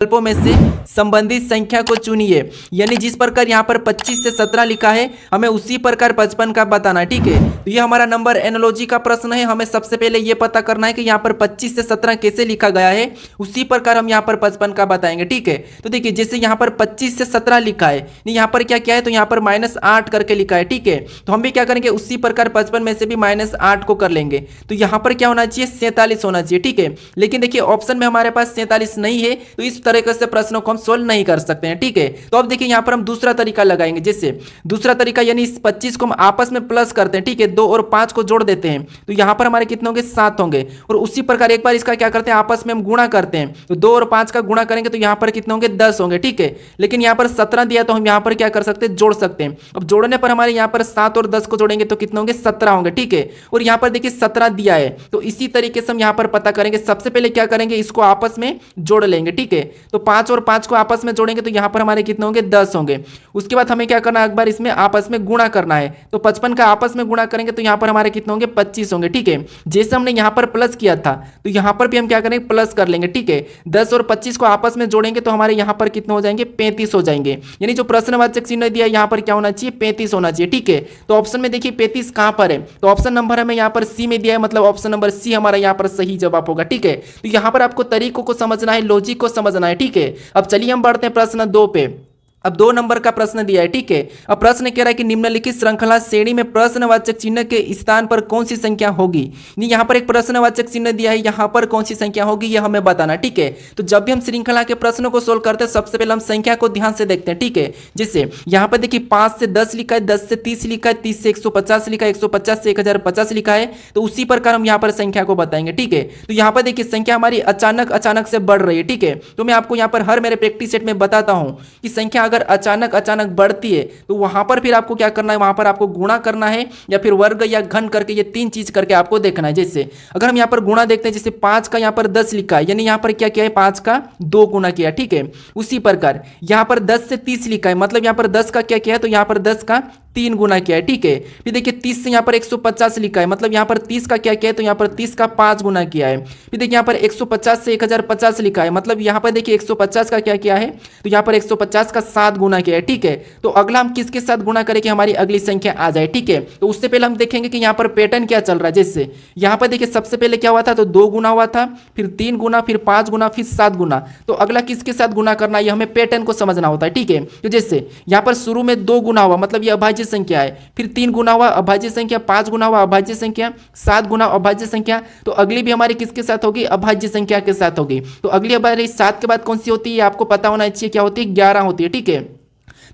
विकल्पों में से संबंधित संख्या को चुनिए। यानी जिस प्रकार यहाँ पर 25 से 17 लिखा है हमें उसी प्रकार 55 का बताना है। ठीक है, तो ये हमारा नंबर एनालॉजी का प्रश्न है। हमें सबसे पहले ये पता करना है कि यहाँ पर 25 से 17 कैसे लिखा गया है, उसी प्रकार हम यहाँ पर 55 का बताएंगे। ठीक है, तो देखिए जैसे यहाँ पर 25 से 17 लिखा है, यहाँ पर क्या क्या है, तो यहाँ पर -8 करके लिखा है। ठीक है, तो हम भी क्या करेंगे उसी प्रकार 55 में से भी -8 को कर लेंगे। तो यहाँ पर क्या होना चाहिए, 47 होना चाहिए। ठीक है, लेकिन देखिए ऑप्शन में हमारे पास 47 नहीं है, तो इस तरीके से प्रश्नों को हम सोल्व नहीं कर सकते हैं। ठीक है, तो अब देखिए यहाँ पर हम दूसरा तरीका लगाएंगे। जैसे दूसरा तरीका यानी इस 25 को हम आपस में प्लस करते हैं। ठीक है, 2 और 5 को जोड़ देते हैं, तो यहाँ पर हमारे कितने होंगे, 7 होंगे। और उसी प्रकार एक बार इसका क्या करते हैं, आपस में हम गुणा करते हैं, तो 2 और 5 का गुणा करेंगे तो यहाँ पर कितने होंगे, 10 होंगे। ठीक है, लेकिन यहाँ पर 17 दिया तो हम यहाँ पर क्या कर सकते हैं, जोड़ सकते हैं। अब जोड़ने पर हमारे यहाँ पर 7 और 10 को जोड़ेंगे तो कितने होंगे, 17 होंगे। ठीक है, और यहाँ पर देखिए 17 दिया है, तो इसी तरीके से हम यहाँ पर पता करेंगे। सबसे पहले क्या करेंगे, इसको आपस में जोड़ लेंगे। ठीक है, तो 5 और 5 को आपस में जोड़ेंगे तो यहाँ पर हमारे कितने होंगे, 10 होंगे। उसके बाद हमें क्या करना है, एक बार इसमें आपस में गुणा करना है, तो 55 का आपस में गुणा करेंगे तो यहाँ पर हमारे कितने होंगे, 25 होंगे। ठीक है, जैसे हमने यहाँ पर प्लस किया था तो यहाँ पर भी हम क्या करेंगे, प्लस कर लेंगे। ठीक है, 10 और 25 को आपस में जोड़ेंगे तो हमारे यहाँ पर कितने हो जाएंगे, 35 हो जाएंगे। यानी जो प्रश्नवाचक चिन्ह दिया है यहाँ पर क्या होना चाहिए, 35 होना चाहिए। ठीक है, तो ऑप्शन में देखिए 35 कहाँ पर है, तो ऑप्शन नंबर हमें यहाँ पर सी में दिया है, मतलब ऑप्शन नंबर सी हमारा यहाँ पर सही जवाब होगा। ठीक है, तो यहाँ पर आपको तरीकों को समझना है, लॉजिक को समझना है। ठीक है, अब चलिए हम बढ़ते हैं प्रश्न 2 पे। अब 2 नंबर का प्रश्न दिया है। ठीक है, अब प्रश्न कह रहा है कि निम्नलिखित श्रृंखला श्रेणी में प्रश्नवाचक चिन्ह के स्थान पर कौन सी संख्या होगी। यहाँ पर एक प्रश्नवाचक चिन्ह दिया है, यहाँ पर कौन सी संख्या होगी यह हमें बताना। ठीक है, तो जब भी हम श्रृंखला के प्रश्नों को सोल्व करते हैं सबसे पहले हम संख्या को ध्यान से देखते हैं। ठीक है, जैसे यहाँ पर देखिए 5 से 10 लिखा है, 10 से 30 लिखा है, 30 से 150 लिखा है, 150 से 1050 लिखा है, तो उसी प्रकार हम यहाँ पर संख्या को बताएंगे। ठीक है, तो यहाँ पर देखिए संख्या हमारी अचानक से बढ़ रही है। ठीक है, तो मैं आपको यहाँ पर हर मेरे प्रैक्टिस सेट में बताता हूँ कि संख्या अगर अचानक बढ़ती है तो वहां पर फिर आपको क्या करना है, वहां पर आपको गुणा करना है या फिर वर्ग या घन करके, ये 3 चीज करके आपको देखना है। जैसे अगर हम यहाँ पर गुणा देखते हैं, जैसे 5 का यहाँ पर 10 लिखा है, यानी यहाँ पर क्या किया है, 5 का 2 गुना किया। ठीक है, उसी प्रकार यहाँ पर 10 से 30 लिखा है, मतलब यहाँ पर 10 का क्या किया है, तो यहाँ पर 10 का 3 गुना किया है। ठीक है, फिर देखिए 30 से यहाँ पर 150 लिखा है, मतलब यहाँ पर 30 का क्या किया है, तो यहाँ पर 30 का 5 गुना किया है। फिर देखिए यहाँ पर 150 से 1050 लिखा है, मतलब यहाँ पर देखिए 150 का क्या किया है, तो यहाँ पर 150 का 7 गुना किया है। ठीक है, तो अगला हम किसके साथ गुणा करें कि हमारी अगली संख्या आ जाए। ठीक है, तो उससे पहले हम देखेंगे कि यहाँ पर पैटर्न क्या चल रहा है। जैसे यहाँ पर देखिए सबसे पहले क्या हुआ था, तो 2 गुना हुआ था, फिर 3 गुना, फिर 5 गुना, फिर 7 गुना। तो अगला किसके साथ गुना करना है, हमें पैटर्न को समझना होता है। ठीक है, तो जैसे यहाँ पर शुरू में 2 गुना हुआ, मतलब ये अभाज्य संख्या है, फिर 3 गुना हुआ अभाज्य संख्या, 5 गुना हुआ अभाज्य संख्या, 7 गुना अभाज्य संख्या, तो अगली भी हमारी किसके साथ होगी, अभाज्य संख्या के साथ होगी। तो अगली हमारी 7 के बाद कौन सी होती है, आपको पता होना चाहिए, क्या होती है, 11 होती है। ठीक है,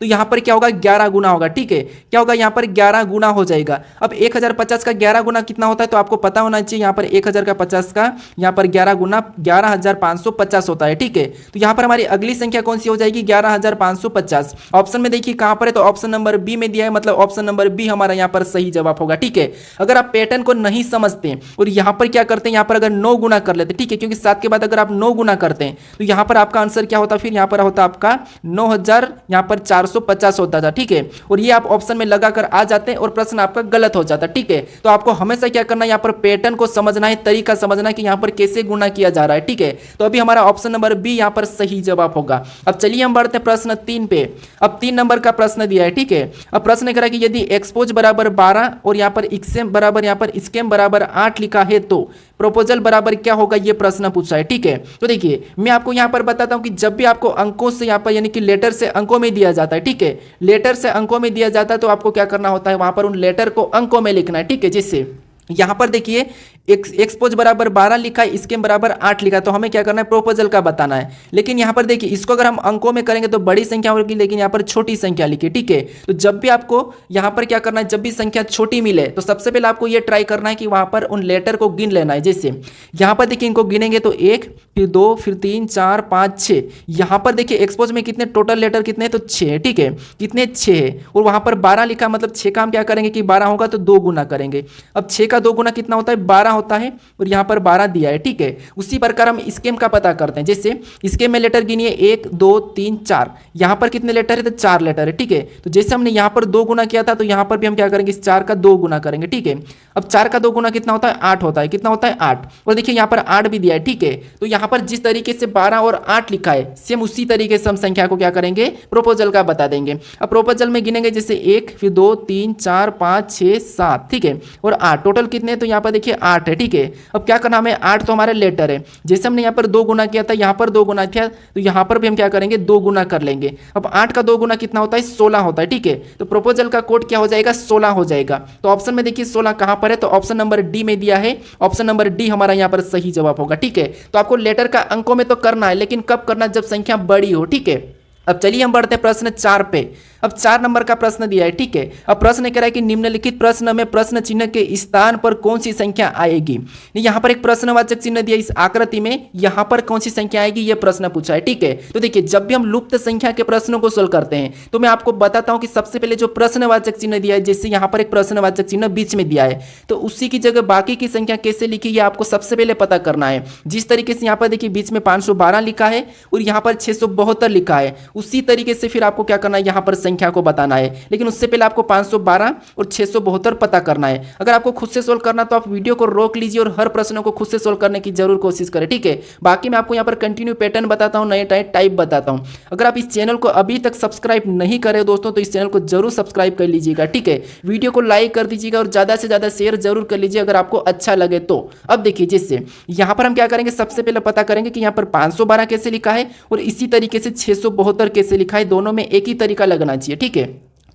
तो यहाँ पर क्या होगा, 11 गुना होगा। ठीक है, क्या होगा, यहाँ पर 11 गुना हो जाएगा। अब 1050 का 11 गुना कितना होता है, तो आपको पता होना चाहिए, यहाँ पर 1000 का 50 का यहाँ पर 11 गुना 11550 होता है। ठीक है, तो यहाँ पर हमारी अगली संख्या कौन सी हो जाएगी, 11550। ऑप्शन में देखिए कहाँ पर है, तो ऑप्शन नंबर बी में दिया है, मतलब ऑप्शन नंबर बी हमारा यहाँ पर सही जवाब होगा। ठीक है, अगर आप पैटर्न को नहीं समझते और यहाँ पर क्या करते हैं, यहाँ पर अगर 9 गुना कर लेते, ठीक है, क्योंकि 7 के बाद अगर आप 9 गुना करते हैं तो यहाँ पर आपका आंसर क्या होता, फिर यहाँ पर होता आपका 9000 यहाँ पर 450 होता था। ठीक है, और ये आप ऑप्शन में लगाकर आ जाते हैं और प्रश्न आपका गलत हो जाता है। ठीक है, तो आपको हमेशा क्या करना है, यहाँ पर पैटर्न को समझना है, तरीका समझना है कि यहाँ पर कैसे गुणा किया जा रहा है। ठीक है, तो अभी हमारा ऑप्शन नंबर बी यहाँ पर सही जवाब होगा। अब चलिए हम बढ़ते हैं प्रश्न 3 पे। अब 3 नंबर का प्रश्न दिया है। ठीक है, अब प्रश्न कह रहा है कि यदि एक्सपोज बराबर 12 और यहाँ पर इक्सेम बराबर यहाँ पर स्केम बराबर 8 लिखा है तो प्रोपोजल बराबर क्या होगा, ये प्रश्न पूछा है। ठीक है, तो देखिए मैं आपको यहाँ पर बताता हूँ कि जब भी आपको अंकों से यहाँ पर यानी कि लेटर से अंकों में दिया जाता है, ठीक है, लेटर से अंकों में दिया जाता है, तो आपको क्या करना होता है, वहां पर उन लेटर को अंकों में लिखना है। ठीक है, जिससे यहाँ पर देखिए एक्सपोज बराबर 12 लिखा है, स्केम बराबर 8 लिखा है, तो हमें क्या करना है, प्रोपोजल का बताना है। लेकिन यहाँ पर देखिए इसको अगर हम अंकों में करेंगे तो बड़ी संख्या होगी, लेकिन यहाँ पर छोटी संख्या लिखी। ठीक है, तो जब भी आपको यहाँ पर क्या करना है, जब भी संख्या छोटी मिले तो सबसे पहले आपको ये ट्राई करना है कि वहाँ पर उन लेटर को गिन लेना है। जैसे यहाँ पर देखिए इनको गिनेंगे तो 1, फिर 2, फिर 3, 4, 5, 6। यहाँ पर देखिए एक्सपोज में कितने टोटल लेटर कितने हैं, तो 6। ठीक है, कितने 6 है, और वहाँ पर 12 लिखा, मतलब 6 का हम क्या करेंगे कि 12 होगा तो 2 गुना करेंगे। अब 6 का 2 गुना कितना होता है, 12 होता है और यहाँ पर 12 दिया है, ठीक है। उसी प्रकार हम स्केम का पता करते हैं। जैसे स्केम में लेटर गिनिए 1 2 3 4, यहाँ पर कितने लेटर है तो 4 लेटर है, ठीक है। तो जैसे हमने यहाँ पर 2 गुना किया था तो यहाँ पर भी हम क्या करेंगे, इस 4 का 2 गुना करेंगे, ठीक है। अब 4 का 2 गुना कितना होता है, 8 होता है। कितना होता है, 8। और देखिए यहाँ पर 8 भी दिया है, ठीक है। तो यहाँ पर जिस तरीके से 12 और 8 लिखा है सेम उसी तरीके से हम संख्या को क्या करेंगे, प्रोपोजल का बता देंगे। अब प्रोपोजल में गिनेंगे जैसे 1 फिर 2 3 4 5 6 7, ठीक है, और 8 टोटल कितने, तो यहाँ पर देखिए 8 है, ठीक है। अब क्या करना हमें, 8 तो हमारे लेटर है। जैसे हमने यहाँ पर 2 गुना किया था, यहाँ पर 2 गुना किया, तो यहाँ पर भी हम क्या करेंगे, 2 गुना कर लेंगे। अब 8 का 2 गुना कितना होता है, 16 होता है, ठीक है। तो प्रोपोजल का कोड क्या हो जाएगा, 16 हो जाएगा। तो ऑप्शन में देखिए 16 कहाँ पर है, तो ऑप्शन नंबर डी में दिया है। ऑप्शन नंबर डी हमारा यहाँ पर सही जवाब होगा, ठीक है। तो आपको लेटर का अंकों में तो करना है, लेकिन कब करना, जब संख्या बड़ी हो, ठीक है। अब चलिए हम बढ़ते हैं प्रश्न 4 पे। अब 4 नंबर का प्रश्न दिया है, ठीक है। अब प्रश्न कह रहा है कि निम्नलिखित प्रश्न में प्रश्न चिन्ह के स्थान पर कौन सी संख्या आएगी। यहाँ पर एक प्रश्नवाचक चिन्ह दिया इस आकृति में, यहाँ पर कौन सी संख्या आएगी ये प्रश्न पूछा है, ठीक है। तो देखिए जब भी हम लुप्त संख्या के प्रश्नों को सोल्व करते हैं तो मैं आपको बताता हूँ कि सबसे पहले जो प्रश्नवाचक चिन्ह दिया है, जैसे यहाँ पर एक प्रश्नवाचक चिन्ह बीच में दिया है, तो उसी की जगह बाकी की संख्या कैसे लिखी ये आपको सबसे पहले पता करना है। जिस तरीके से यहाँ पर देखिए बीच में 512 लिखा है और यहाँ पर 672 लिखा है, उसी तरीके से फिर आपको क्या करना है, यहाँ पर संख्या को बताना है। लेकिन उससे पहले आपको 512 और 672 पता करना है। अगर आपको खुद से सोल्व करना तो आप वीडियो को रोक लीजिए और हर प्रश्नों को खुद से सोल्व करने की जरूर कोशिश करें, ठीक है। बाकी मैं आपको यहाँ पर कंटिन्यू पैटर्न बताता हूँ, नए टाइप बताता हूँ। अगर आप इस चैनल को अभी तक सब्सक्राइब नहीं करे दोस्तों तो इस चैनल को जरूर सब्सक्राइब कर लीजिएगा, ठीक है। वीडियो को लाइक कर दीजिएगा और ज़्यादा से ज़्यादा शेयर जरूर कर लीजिए अगर आपको अच्छा लगे तो। अब देखिए जैसे यहाँ पर हम क्या करेंगे, सबसे पहले पता करेंगे कि यहाँ पर 512 कैसे लिखा है और इसी तरीके से 672 कैसे लिखा है, दोनों में एक ही तरीका लगना चाहिए, ठीक है।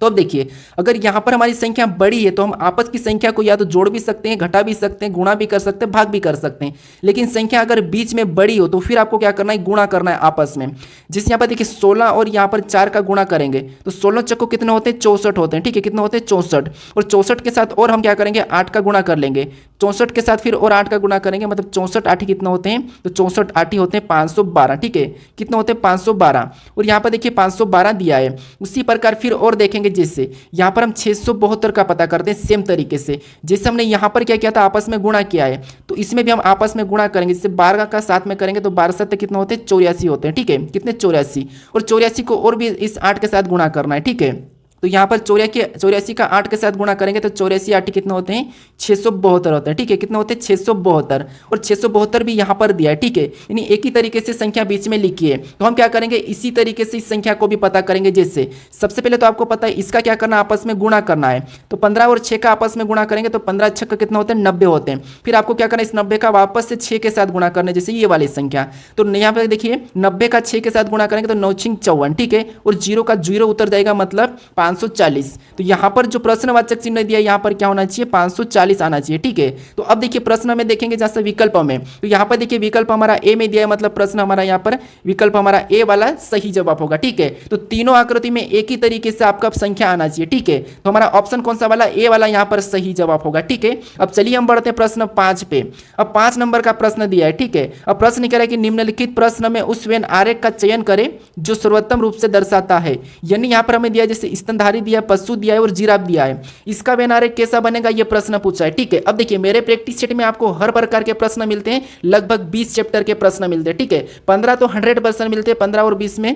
तो अब देखिए अगर यहाँ पर हमारी संख्या बड़ी है तो हम आपस की संख्या को या तो जोड़ भी सकते हैं, घटा भी सकते हैं, गुणा भी कर सकते हैं, भाग भी कर सकते हैं। लेकिन संख्या अगर बीच में बड़ी हो तो फिर आपको क्या करना है, गुणा करना है आपस में। जिस यहाँ पर देखिए 16 और यहाँ पर 4 का गुणा करेंगे तो 16 चक्को कितने होते हैं, 64 होते हैं, ठीक है। कितने होते हैं, 64। और 64 के साथ और हम क्या करेंगे, 8 का गुणा कर लेंगे। 64 के साथ फिर और 8 का गुणा करेंगे, मतलब 64 8 कितना होते हैं, तो 64 8 होते हैं 512, ठीक है। कितना होते हैं, 512। और यहाँ पर देखिए 512 दिया है। उसी प्रकार फिर और देखेंगे, जैसे यहाँ पर हम 672 का पता करते हैं सेम तरीके से। जैसे हमने यहाँ पर क्या किया था, आपस में गुणा किया है, तो इसमें भी हम आपस में गुणा करेंगे। जैसे 12 का साथ में करेंगे तो 12 7 कितना होते हैं, 84 होते हैं, ठीक है। कितने, 84। और 84 को और भी इस 8 के साथ गुणा करना है, ठीक है। तो यहाँ पर 84 का 8 के साथ गुणा करेंगे तो 84 8 कितने होते हैं, 672 होते हैं, ठीक है। कितने होते हैं, 672। और 672 भी यहाँ पर दिया है, ठीक है। यानी एक ही तरीके से संख्या बीच में लिखी है। तो हम क्या करेंगे, इसी तरीके से इस संख्या को भी पता करेंगे। जैसे सबसे पहले तो आपको पता है इसका क्या करना है, आपस में गुणा करना है। तो 15 और 6 का आपस में गुणा करेंगे तो 15 6 कितना होते हैं, 90 होते हैं। फिर आपको क्या करना है, इस 90 का वापस से 6 के साथ गुणा करना है, जैसे ये वाली संख्या। तो यहाँ पर देखिए 90 का 6 के साथ गुणा करेंगे तो 9 6 54, ठीक है। और 0 का 0 उतर जाएगा, मतलब 540। तो यहाँ पर जो प्रश्नवाचक चिन्ह दिया यहाँ पर क्या होना चाहिए, 540 आना चाहिए, ठीक है। तो अब देखिए प्रश्न में देखेंगे जैसे विकल्प में, तो यहाँ पर देखिए विकल्प हमारा ए में दिया है, मतलब प्रश्न हमारा यहाँ पर विकल्प हमारा ए वाला सही जवाब होगा, ठीक है। तो तीनों आकृति में एक ही तरीके से आपका संख्या आना चाहिए, ठीक है। तो हमारा ऑप्शन कौन सा वाला, ए वाला यहाँ पर सही जवाब होगा, ठीक है। अब चलिए हम बढ़ते हैं प्रश्न 5 पे। अब 5 नंबर का प्रश्न दिया है, ठीक है। अब प्रश्न कह रहा है कि निम्नलिखित प्रश्न में उस वेन आरेख का चयन करें जो सर्वोत्तम रूप से दर्शाता है। यानी यहाँ पर हमें दिया जैसे स्तनधारी दिया, पशु दिया है और जिराफ दिया है। इसका वेन आरेख कैसा बनेगा ये प्रश्न पूछा है, ठीक है। अब देखिए मेरे प्रैक्टिस सेट में आपको हर प्रकार के प्रश्न मिलते हैं, लगभग 20 चैप्टर के प्रश्न मिलते हैं, ठीक है। 15 तो 100% मिलते हैं, 15 और 20 में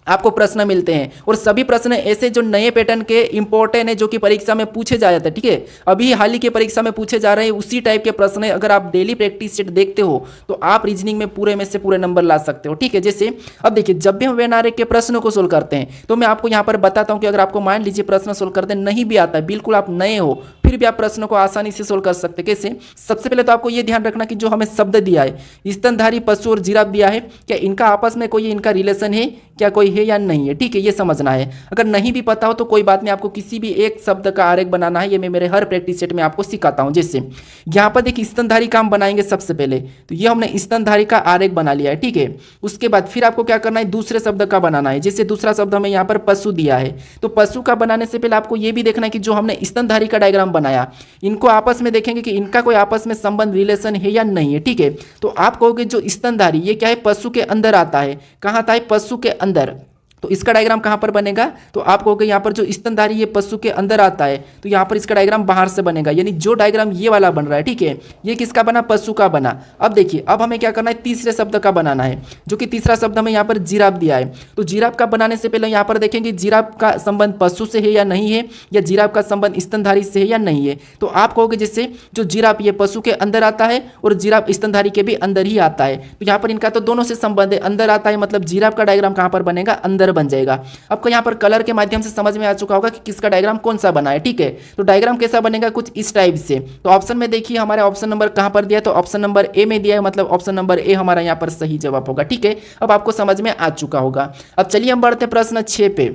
आपको प्रश्न मिलते हैं। और सभी प्रश्न ऐसे जो नए पैटर्न के इंपॉर्टेंट है, जो कि परीक्षा में पूछे जा जाते हैं, ठीक है। अभी हाल ही के परीक्षा में पूछे जा रहे हैं उसी टाइप के प्रश्न है। अगर आप डेली प्रैक्टिस सेट देखते हो तो आप रीजनिंग में पूरे में से पूरे नंबर ला सकते हो, ठीक है। जैसे अब देखिए जब भी हम वेन आरेख के प्रश्नों को सोल्व करते हैं तो मैं आपको यहाँ पर बताता हूँ कि अगर आपको मान लीजिए प्रश्न सोल्व करते नहीं भी आता है, बिल्कुल आप नए हो, फिर भी आप प्रश्नों को आसानी से सोल्व कर सकते हैं। कैसे, सबसे पहले तो आपको ये ध्यान रखना कि जो हमें शब्द दिया है, स्तनधारी, पशु और जिराफ दिया है, क्या इनका आपस में कोई इनका रिलेशन है, क्या कोई है या नहीं है, ठीक है। ये समझना है। अगर नहीं भी पता हो तो कोई बात नहीं, आपको किसी भी एक शब्द का आरेख बनाना है, ये मैं मेरे हर प्रैक्टिस सेट में आपको सिखाता हूं। जैसे यहाँ पर देखिए स्तनधारी का हम बनाएंगे सबसे पहले, तो ये हमने स्तनधारी का आरेख बना लिया है, ठीक है। उसके बाद फिर आपको क्या करना है, दूसरे शब्द का बनाना है। जैसे दूसरा शब्द हमें यहाँ पर पशु दिया है, तो पशु का बनाने से पहले आपको ये भी देखना है कि जो हमने स्तनधारी का डायग्राम बनाया, इनको आपस में देखेंगे कि इनका कोई आपस में संबंध, रिलेशन है या नहीं है, ठीक है। तो आप कहोगे जो स्तनधारी ये क्या है, पशु के अंदर आता है। कहाँ आता है, पशु के अंदर। तो इसका डायग्राम कहाँ पर बनेगा, तो आप कहोगे यहाँ पर जो स्तनधारी ये पशु के अंदर आता है तो यहाँ पर इसका डायग्राम बाहर से बनेगा, यानी जो डायग्राम ये वाला बन रहा है, ठीक है, ये किसका बना, पशु का बना। अब देखिए अब हमें क्या करना है, तीसरे शब्द का बनाना है, जो कि तीसरा शब्द हमें यहाँ पर जिराफ दिया है। तो जिराफ का बनाने से पहले यहाँ पर देखेंगे जिराफ का संबंध पशु से है या नहीं है, या जिराफ का संबंध स्तनधारी से है या नहीं है। तो आप कहोगे जैसे जो जिराफ ये पशु के अंदर आता है और जिराफ स्तनधारी के भी अंदर ही आता है, तो यहाँ पर इनका तो दोनों से संबंध है, अंदर आता है मतलब जिराफ का डायग्राम कहाँ पर बनेगा, अंदर बन जाएगा। आपको यहाँ पर कलर के माध्यम से समझ में आ चुका होगा कि किसका डायग्राम कौन सा बना है, ठीक है। तो डायग्राम कैसा बनेगा, कुछ इस टाइप से। तो ऑप्शन में देखिए हमारे ऑप्शन नंबर कहाँ पर दिया है, तो ऑप्शन नंबर ए में दिया है, मतलब ऑप्शन नंबर ए हमारा यहाँ पर सही जवाब होगा, ठीक है। अब आपको समझ में आ चुका होगा। अब चलिए हम बढ़ते प्रश्न 6 पे।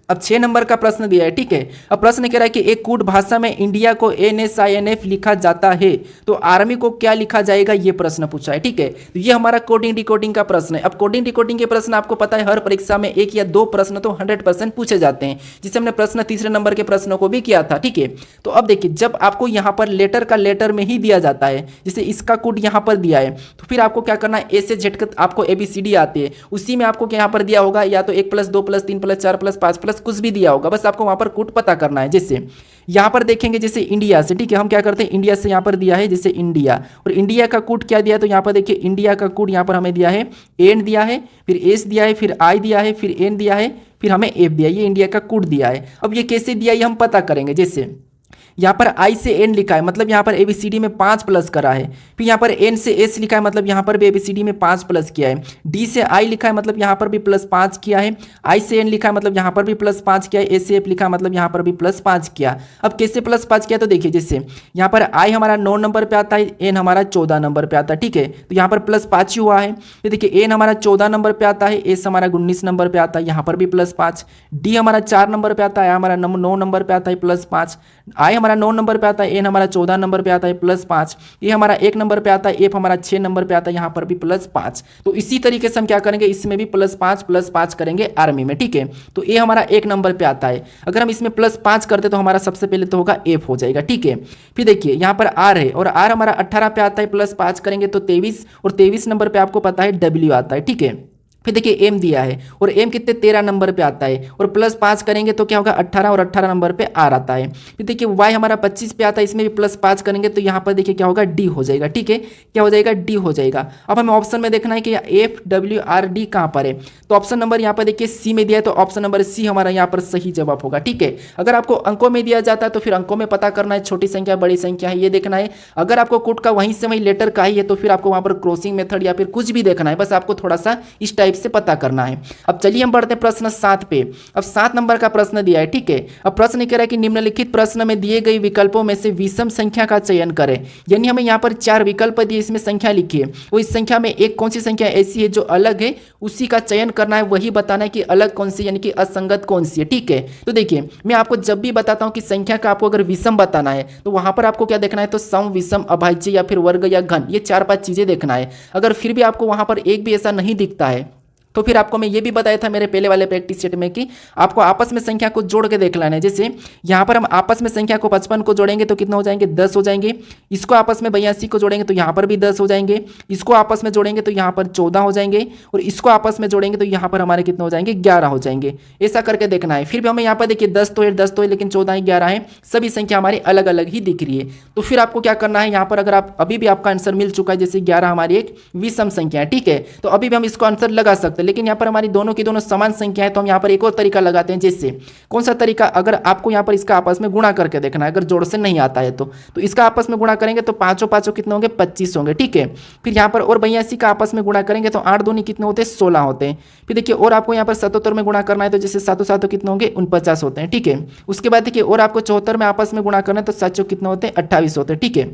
अब 6 नंबर का प्रश्न दिया है, ठीक है। अब प्रश्न कह रहा है कि एक कूट भाषा में इंडिया को NSINF लिखा जाता है तो आर्मी को क्या लिखा जाएगा, ये प्रश्न पूछा है, ठीक है। तो ये हमारा कोडिंग डिकोडिंग का प्रश्न है। अब कोडिंग डिकोडिंग के प्रश्न आपको पता है हर परीक्षा में 1 या 2 प्रश्न तो 100% पूछे जाते हैं, जिससे हमने प्रश्न तीसरे नंबर के प्रश्नों को भी किया था, ठीक है। तो अब देखिए जब आपको यहाँ पर लेटर का लेटर में ही दिया जाता है, जैसे इसका कोड यहाँ पर दिया है, तो फिर आपको क्या करना है, ए से जेड तक आपको ABCD आती है, उसी में आपको यहाँ पर दिया होगा या तो 1 + 2 + 3 + 4 + 5 + कुछ भी दिया होगा, बस आपको वहां पर कोड पता करना है। जैसे यहां पर देखेंगे जैसे इंडिया से, ठीक है, हम क्या करते हैं इंडिया से यहां पर दिया है जैसे इंडिया, और इंडिया का कोड क्या दिया है, तो यहां पर देखिए इंडिया का कोड यहां पर हमें दिया है एन दिया है, फिर एस दिया है, फिर आई दिया है, फिर एन दिया है, फिर हमें एफ दिया है, ये इंडिया का कोड दिया है। अब ये कैसे दिया ये हम पता करेंगे। जैसे यहाँ पर आई से एन लिखा है, मतलब यहाँ पर ABCD में 5 प्लस करा है, फिर यहाँ पर एन से एस लिखा है, मतलब यहाँ पर भी ABCD में 5 प्लस किया है, डी से आई लिखा है, मतलब यहाँ पर भी +5 किया है, आई से एन लिखा है, मतलब यहाँ पर भी +5 किया है, ए से एफ लिखा है, मतलब यहाँ पर भी +5 किया। अब कैसे +5 किया, तो देखिए जैसे यहाँ पर आई हमारा 9 नंबर पे आता है, एन हमारा 14 नंबर पे आता है, ठीक है, तो यहाँ पर +5 ही हुआ है। फिर देखिए एन हमारा 14 नंबर पे आता है, एस हमारा 19 नंबर पे आता है, यहाँ पर भी +5, डी हमारा 4 नंबर पे आता है, हमारा 9 नंबर पे आता है +5, आई हमारा 9 नंबर पे आता है, एन हमारा 14 नंबर पे आता है +5, ये हमारा 1 नंबर पे आता है, एफ हमारा 6 नंबर पे आता है, यहाँ पर भी +5। तो इसी तरीके से हम क्या करेंगे, इसमें भी +5 करेंगे आर्मी में, ठीक है। तो ए हमारा 1 नंबर पे आता है, अगर हम इसमें +5 करते तो हमारा सबसे पहले तो होगा एफ हो जाएगा, ठीक है। फिर देखिए यहाँ पर आर है, और आर हमारा 18 पे आता है, +5 करेंगे तो 23, और 23 नंबर पे आपको पता है डब्ल्यू आता है, ठीक है। फिर देखिए एम दिया है, और एम कितने 13 नंबर पे आता है, और +5 करेंगे तो क्या होगा 18, और 18 नंबर पे आर आता है। फिर देखिए वाई हमारा 25 पे आता है, इसमें भी +5 करेंगे तो यहाँ पर देखिए क्या होगा डी हो जाएगा, ठीक है, क्या हो जाएगा डी हो जाएगा। अब हमें ऑप्शन में देखना है कि FWRD कहाँ पर है, तो ऑप्शन नंबर यहाँ पर देखिए सी में दिया है, तो ऑप्शन नंबर सी हमारा यहाँ पर सही जवाब होगा, ठीक है। अगर आपको अंकों में दिया जाता है तो फिर अंकों में पता करना है, छोटी संख्या बड़ी संख्या है ये देखना है। अगर आपको कोड का वहीं से वहीं लेटर का ही है तो फिर आपको वहाँ पर क्रॉसिंग मेथड या फिर कुछ भी देखना है, बस आपको थोड़ा सा इस टाइप से पता करना है। अब चलिए हम बढ़ते हैं प्रश्न 7 पे। अब 7 नंबर का प्रश्न दिया है, ठीक है। अब प्रश्न कह रहा है कि निम्नलिखित प्रश्न में दिए गए विकल्पों में से विषम संख्या का चयन करें, यानी हमें यहाँ पर 4 विकल्प दिए, इसमें संख्या लिखिए, वो इस संख्या में एक कौन सी संख्या ऐसी है जो अलग है, उसी का चयन करना है, वही बताना है कि अलग कौन सी यानी कि असंगत कौन सी है, ठीक है। तो देखिए मैं आपको जब भी बताता हूँ कि संख्या का आपको अगर विषम बताना है तो वहां पर आपको क्या देखना है, तो सम, विषम, अभाज्य या फिर वर्ग या घन, ये 4-5 चीजें देखना है। अगर फिर भी आपको वहां पर एक भी ऐसा नहीं दिखता है तो फिर आपको मैं ये भी बताया था मेरे पहले वाले प्रैक्टिस सेट में कि आपको आपस में संख्या को जोड़ के देख लेना है। जैसे यहाँ पर हम आपस में संख्या को 55 को जोड़ेंगे तो कितना हो जाएंगे 10 हो जाएंगे, इसको आपस में 82 को जोड़ेंगे तो यहाँ पर भी 10 हो जाएंगे, इसको आपस में जोड़ेंगे तो यहाँ पर 14 हो जाएंगे, और इसको आपस में जोड़ेंगे तो यहाँ पर हमारे कितने हो जाएंगे 11 हो जाएंगे। ऐसा करके देखना है। फिर भी हमें यहाँ पर देखिए 10 तो है लेकिन 14 है 11 है, सभी संख्या हमारी अलग अलग ही दिख रही है। तो फिर आपको क्या करना है, यहाँ पर अगर आप अभी भी आपका आंसर मिल चुका है, जैसे 11 हमारी एक विषम संख्या है, ठीक है, तो अभी भी हम इसको आंसर लगा सकते हैं। लेकिन यहाँ पर हमारी दोनों की दोनों समान संख्या है तो हम यहाँ पर एक और तरीका लगाते हैं। जैसे कौन सा तरीका, अगर आपको यहाँ पर इसका आपस में गुणा करके देखना है, अगर जोड़ से नहीं आता है तो इसका आपस में गुणा करेंगे तो 5 कितने होंगे 25 होंगे, ठीक है। फिर यहाँ पर और 82 का आपस में गुणा करेंगे तो 8 दूनी कितने होते हैं 16 होते हैं। फिर देखिए और आपको यहाँ पर 77 में गुणा करना है तो जैसे 7 कितने होंगे 49 होते हैं, ठीक है। उसके बाद देखिए और आपको 74 में आपस में गुणा करना है तो 7 कितने होते हैं 28 होते हैं, ठीक है।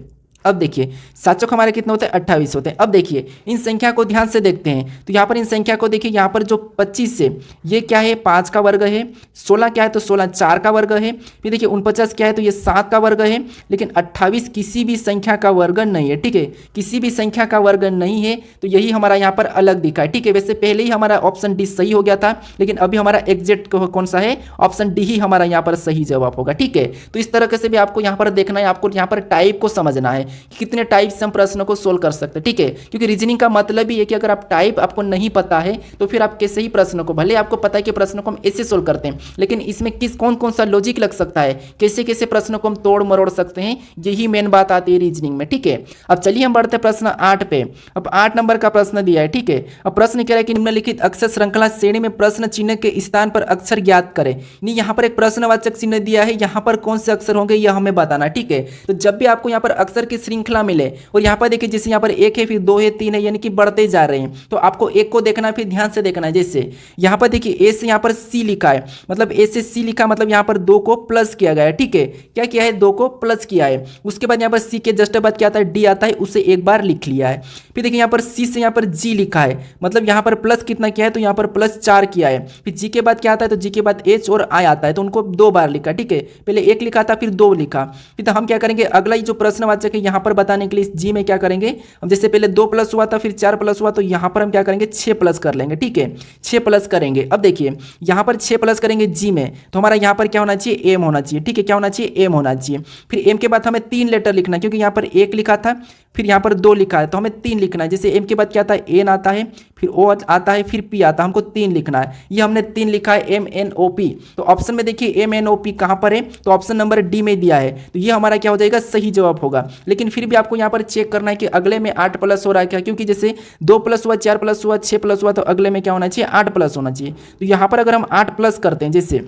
अब देखिए 7 हमारे कितने होते हैं 28 होते हैं। अब देखिए इन संख्या को ध्यान से देखते हैं तो यहाँ पर इन संख्या को देखिए, यहाँ पर जो 25 से ये क्या है 5 का वर्ग है, 16 क्या है तो 16 4 का वर्ग है, फिर देखिए 49 क्या है तो ये 7 का वर्ग है, लेकिन 28 किसी भी संख्या का वर्ग नहीं है, ठीक है, किसी भी संख्या का वर्ग नहीं है। तो यही हमारा यहाँ पर अलग दिखा है, ठीक है। वैसे पहले ही हमारा ऑप्शन डी सही हो गया था, लेकिन अभी हमारा एग्जैक्ट कौन सा है, ऑप्शन डी ही हमारा यहाँ पर सही जवाब होगा, ठीक है। तो इस तरह से भी आपको यहाँ पर देखना है, आपको यहाँ पर टाइप को समझना है। कि कितने टाइप से हम प्रश्नों को सोल्व कर सकते हैं, ठीक है। क्योंकि रीजनिंग का मतलब ही है कि अगर आप टाइप आपको नहीं पता है तो फिर आप कैसे ही प्रश्नों को, भले आपको पता है कि प्रश्नों को हम ऐसे सोल्व करते हैं, लेकिन इसमें कौन कौन सा लॉजिक लग सकता है, कैसे कैसे प्रश्नों को हम तोड़ मरोड़ सकते हैं, यही मेन बात आती है रीजनिंग में, ठीक है। अब चलिए हम बढ़ते हैं प्रश्न 8 पे। अब 8 नंबर का प्रश्न दिया है, ठीक है। अब प्रश्न कह रहा है कि निम्नलिखित अक्षर श्रृंखला श्रेणी में प्रश्न चिन्ह के स्थान पर अक्षर ज्ञात करें। यहाँ पर एक प्रश्नवाचक चिन्ह दिया है, यहाँ पर कौन से अक्षर होंगे यह हमें बताना, ठीक है। तो जब भी आपको यहाँ पर अक्षर की श्रृंखला मिले और यहाँ पर देखिए जैसे यहाँ पर 1 है, फिर 2 है, 3 है, यानी कि बढ़ते जा रहे हैं, तो आपको एक को देखना है, फिर ध्यान से देखना है। जैसे यहाँ पर देखिए ए से यहाँ पर सी लिखा है, मतलब ए से सी लिखा, मतलब यहाँ पर 2 को प्लस किया गया है, ठीक है। क्या किया है, 2 को प्लस किया है। उसके बाद यहाँ पर सी के जस्ट बाद क्या आता है, डी आता है, उसे एक बार लिख लिया है। फिर देखिए यहाँ पर सी से यहाँ पर जी लिखा है, मतलब यहाँ पर प्लस कितना किया है, तो यहाँ पर प्लस 4 किया है। फिर जी के बाद क्या आता है, तो जी के बाद एच और आई आता है, तो उनको 2 बार लिखा, ठीक है। पहले 1 लिखा था, फिर 2 लिखा। फिर तो हम क्या करेंगे, अगला जो प्रश्नवाचक है यहाँ पर बताने के लिए जी में क्या करेंगे, हम जैसे पहले 2 प्लस हुआ था, फिर 4 प्लस हुआ, तो यहाँ पर हम क्या करेंगे, 6 प्लस कर लेंगे, ठीक है। 6 प्लस करेंगे। अब देखिए यहाँ पर 6 प्लस करेंगे जी में, तो हमारा यहाँ पर क्या होना चाहिए, एम होना चाहिए, ठीक है। क्या होना चाहिए, एम होना चाहिए। फिर एम के बाद हमें 3 लेटर लिखना है, क्योंकि यहाँ पर 1 लिखा था, फिर यहाँ पर 2 लिखा है, तो हमें 3 लिखना है। जैसे एम के बाद क्या आता है, एन आता है, फिर ओ आता है, फिर पी आता है, हमको 3 लिखना है। ये हमने 3 लिखा है, एम एन ओ पी। तो ऑप्शन में देखिए एम एन ओ पी कहाँ पर है, तो ऑप्शन नंबर डी में दिया है, तो ये हमारा क्या हो जाएगा, सही जवाब होगा। लेकिन फिर भी आपको यहाँ पर चेक करना है कि अगले में 8 प्लस हो रहा है क्या, क्योंकि जैसे 2 प्लस हुआ, 4 प्लस हुआ, 6 प्लस हुआ, तो अगले में क्या होना चाहिए, 8 प्लस होना चाहिए। तो यहाँ पर अगर हम 8 प्लस करते हैं, जैसे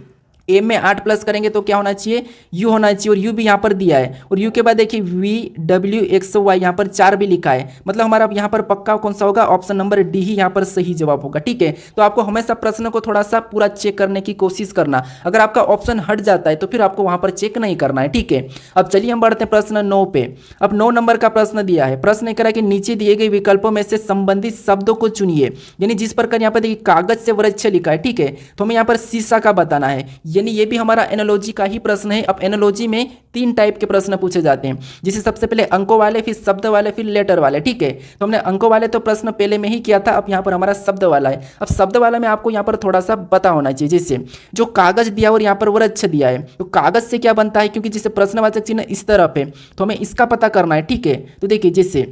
एम में 8 प्लस करेंगे तो क्या होना चाहिए, यू होना चाहिए, और यू भी यहाँ पर दिया है, और यू के बाद देखिए वी डब्ल्यू एक्स वाई, यहाँ पर 4 भी लिखा है, मतलब हमारा यहाँ पर पक्का कौन सा होगा, ऑप्शन नंबर डी ही यहाँ पर सही जवाब होगा, ठीक है। तो आपको हमेशा प्रश्न को थोड़ा सा पूरा चेक करने की कोशिश करना, अगर आपका ऑप्शन हट जाता है तो फिर आपको वहाँ पर चेक नहीं करना है, ठीक है। अब चलिए हम बढ़ते हैं प्रश्न 9 पे। अब 9 नंबर का प्रश्न दिया है, प्रश्न कह रहा है कि नीचे दिए गए विकल्पों में से संबंधित शब्दों को चुनिए, यानी जिस प्रकार यहाँ पर देखिए कागज से वृक्ष लिखा है, ठीक है। तो हमें यहाँ पर शीशा का बताना है, यानी ये भी हमारा एनालॉजी का ही प्रश्न है। अब एनालॉजी में 3 टाइप के प्रश्न पूछे जाते हैं, जिसे सबसे पहले अंकों वाले, फिर शब्द वाले, फिर लेटर वाले, ठीक है। तो हमने अंकों वाले तो प्रश्न पहले में ही किया था, अब यहाँ पर हमारा शब्द वाला है। अब शब्द वाला में आपको यहाँ पर थोड़ा सा पता होना चाहिए, जैसे जो कागज दिया और यहाँ पर वृक्ष दिया है, तो कागज से क्या बनता है, क्योंकि जैसे प्रश्नवाचक चिन्ह इस तरफ है, तो हमें इसका पता करना है, ठीक है। तो देखिए जैसे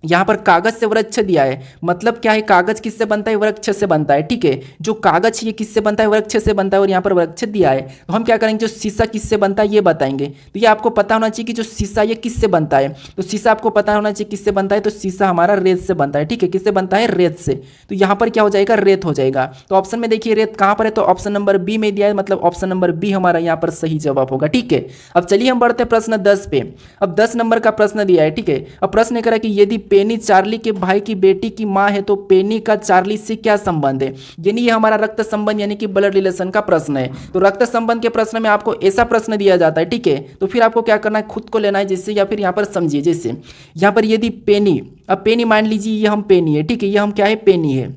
यहाँ पर कागज से वृक्ष दिया है, मतलब क्या है, कागज किससे बनता है, वृक्ष से बनता है, ठीक है। जो कागज ये किससे बनता है, वृक्ष से बनता है, और यहाँ पर वृक्ष दिया है, तो हम क्या करेंगे, जो शीशा किससे बनता है ये बताएंगे। तो ये आपको पता होना चाहिए कि जो शीशा ये किससे बनता है, तो शीशा आपको पता होना चाहिए किससे बनता है, तो शीशा हमारा रेत से बनता है, ठीक है। किससे बनता है, रेत से। तो यहाँ पर क्या हो जाएगा, रेत हो जाएगा। तो ऑप्शन में देखिए रेत कहाँ पर है, तो ऑप्शन नंबर बी में दिया है, मतलब ऑप्शन नंबर बी हमारा यहाँ पर सही जवाब होगा, ठीक है। अब चलिए हम बढ़ते हैं प्रश्न 10 पे। अब 10 नंबर का प्रश्न दिया है, ठीक है। अब प्रश्न करा कि यदि पेनी चार्ली के भाई की बेटी की मां है तो पेनी का चार्ली से क्या संबंध है, यानी ये हमारा रक्त संबंध यानी कि ब्लड रिलेशन का प्रश्न है। तो रक्त संबंध के प्रश्न में आपको ऐसा प्रश्न दिया जाता है, ठीक है। तो फिर आपको क्या करना है, खुद को लेना है जिससे, या फिर यहाँ पर समझिए, जैसे यहाँ पर यदि पेनी, अब पेनी मान लीजिए ये हम पेनी है, ठीक है, ये हम क्या है, पेनी है।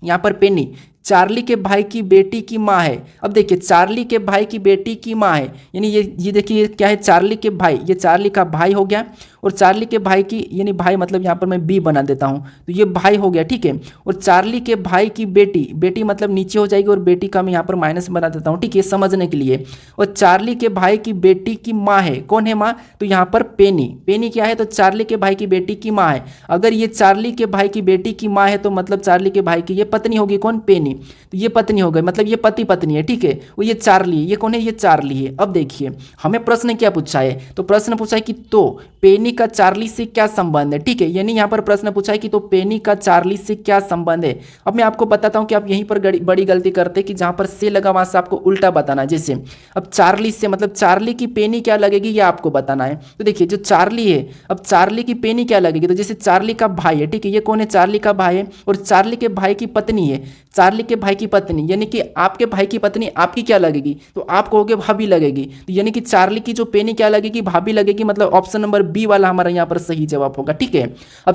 यहाँ पर पेनी चार्ली के भाई की बेटी की माँ है। अब देखिए चार्ली के भाई की बेटी की माँ है, यानी ये देखिए क्या है, चार्ली के भाई, ये चार्ली का भाई हो गया, और चार्ली के भाई की, यानी भाई मतलब यहाँ पर मैं बी बना देता हूँ, तो ये भाई हो गया, ठीक है। और चार्ली के भाई की बेटी, बेटी मतलब नीचे हो जाएगी, और बेटी का मैं यहाँ पर माइनस बना देता हूँ, ठीक है, समझने के लिए। और चार्ली के भाई की बेटी की माँ है, कौन है माँ, तो यहाँ पर पेनी, पेनी क्या है, तो चार्ली के भाई की बेटी की माँ है। अगर ये चार्ली के भाई की बेटी की माँ है तो मतलब चार्ली के भाई की ये पत्नी होगी, कौन, पेनी। तो ये पत्नी हो गई, मतलब ये पति पत्नी है, ठीक है। वो ये चार्ली, ये कौन है, ये चार्ली है। अब देखिए हमें प्रश्न क्या पूछा है, तो प्रश्न पूछा है कि तो पेनी का चार्ली से क्या संबंध है, ठीक है। यानी यहाँ पर प्रश्न पूछा है कि तो पेनी का चार्ली से क्या संबंध है। अब मैं आपको बताता हूँ कि आप यहीं पर बड़ी गलती करते हैं कि जहाँ पर से लगा वहाँ से आपको उल्टा बताना। जैसे अब चार्ली से मतलब चार्ली की पेनी क्या लगेगी ये आपको बताना है। तो देखिए जो चार्ली है, अब चार्ली की पेनी क्या लगेगी, तो जैसे चार्ली का भाई है, ठीक है, ये कौन है, चार्ली का भाई है, और चार्ली के भाई की पत्नी है, चार्ली के भाई की पत्नी, यानी कि आपके भाई की पत्नी आपकी क्या लगेगी, तो आप कहोगे भाभी लगेगी। तो यानी कि चार्ली की जो पेनी क्या लगेगी, भाभी लगेगी, मतलब ऑप्शन नंबर बी वाला हमारा यहाँ पर सही जवाब होगा, ठीक है। अब